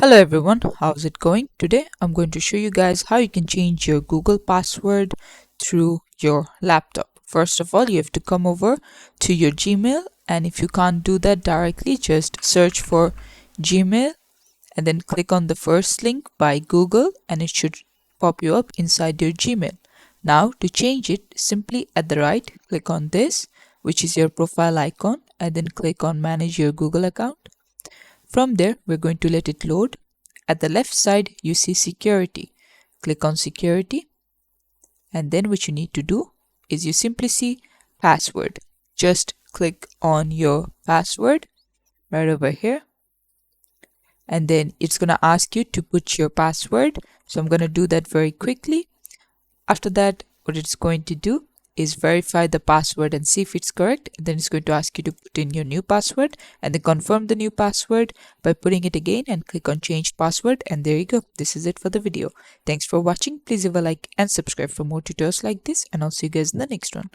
Hello everyone, how's it going? Today I'm going to show you guys how you can change your Google password through your laptop. First of all, you have to come over to your Gmail, and if you can't do that directly, just search for Gmail and then click on the first link by Google and it should pop you up inside your Gmail. Now to change it, simply at the right click on this, which is your profile icon, and then click on manage your Google account. From there, we're going to let it load. At the left side, you see security. Click on security, and then what you need to do is you simply see password. Just click on your password right over here, and then it's going to ask you to put your password. So I'm going to do that very quickly. After that, what it's going to do is verify the password and see if it's correct. Then it's going to ask you to put in your new password and then confirm the new password by putting it again and click on change password, and there you go. This is it for the video. Thanks for watching. Please leave a like and subscribe for more tutorials like this, and I'll see you guys in the next one.